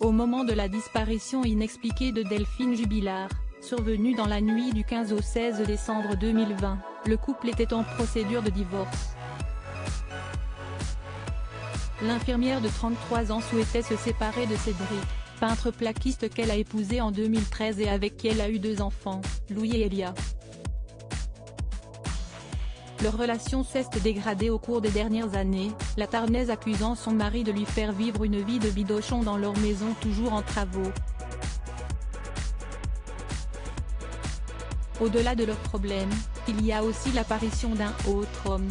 Au moment de la disparition inexpliquée de Delphine Jubilard, survenue dans la nuit du 15 au 16 décembre 2020, le couple était en procédure de divorce. L'infirmière de 33 ans souhaitait se séparer de Cédric, peintre plaquiste qu'elle a épousé en 2013 et avec qui elle a eu 2 enfants, Louis et Elia. Leur relation s'est dégradée au cours des dernières années, la Tarnaise accusant son mari de lui faire vivre une vie de bidochon dans leur maison toujours en travaux. Au-delà de leurs problèmes, il y a aussi l'apparition d'un autre homme.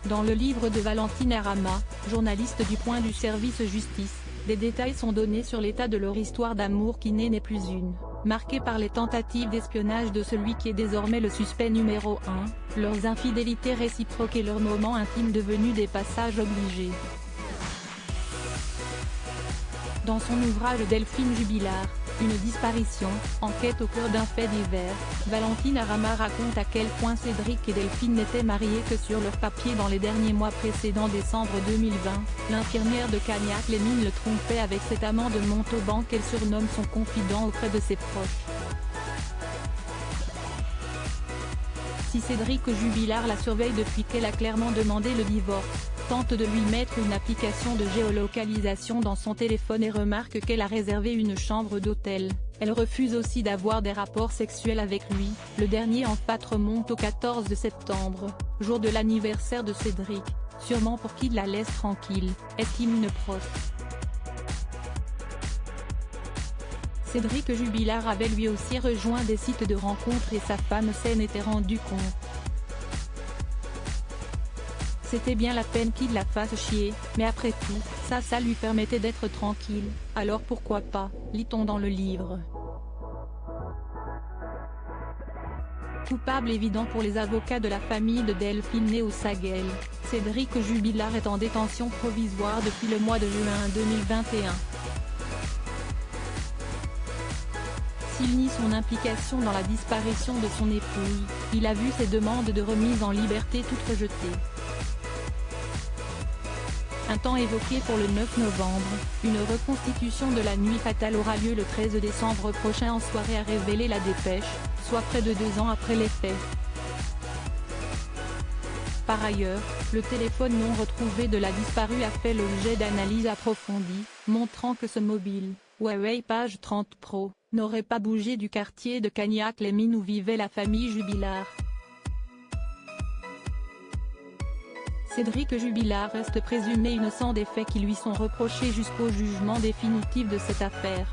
Dans le livre de Valentine Arama, journaliste du Point du service Justice, des détails sont donnés sur l'état de leur histoire d'amour qui n'est plus une, marquée par les tentatives d'espionnage de celui qui est désormais le suspect numéro 1, leurs infidélités réciproques et leurs moments intimes devenus des passages obligés. Dans son ouvrage Delphine Jubilard, une disparition, enquête au cœur d'un fait divers, Valentine Arama raconte à quel point Cédric et Delphine n'étaient mariés que sur leur papier dans les derniers mois précédant décembre 2020, l'infirmière de Cagnac-les-Mines le trompait avec cet amant de Montauban qu'elle surnomme son confident auprès de ses proches. Si Cédric Jubilard la surveille depuis qu'elle a clairement demandé le divorce, tente de lui mettre une application de géolocalisation dans son téléphone et remarque qu'elle a réservé une chambre d'hôtel, elle refuse aussi d'avoir des rapports sexuels avec lui, le dernier en fait remonte au 14 septembre, jour de l'anniversaire de Cédric, sûrement pour qu'il la laisse tranquille, estime une proche. Cédric Jubilard avait lui aussi rejoint des sites de rencontres et sa femme s'en était rendu compte. C'était bien la peine qu'il la fasse chier, mais après tout, ça lui permettait d'être tranquille, alors pourquoi pas, lit-on dans le livre. Coupable évident pour les avocats de la famille de Delphine née au Saguel, Cédric Jubilard est en détention provisoire depuis le mois de juin 2021. S'il nie son implication dans la disparition de son épouse, il a vu ses demandes de remise en liberté toutes rejetées. Un temps évoqué pour le 9 novembre, une reconstitution de la nuit fatale aura lieu le 13 décembre prochain en soirée, a révélé la dépêche, soit près de 2 ans après les faits. Par ailleurs, le téléphone non retrouvé de la disparue a fait l'objet d'analyses approfondies, montrant que ce mobile, Huawei Page 30 Pro, n'aurait pas bougé du quartier de Cagnac-les-Mines où vivait la famille Jubilard. Cédric Jubilard reste présumé innocent des faits qui lui sont reprochés jusqu'au jugement définitif de cette affaire.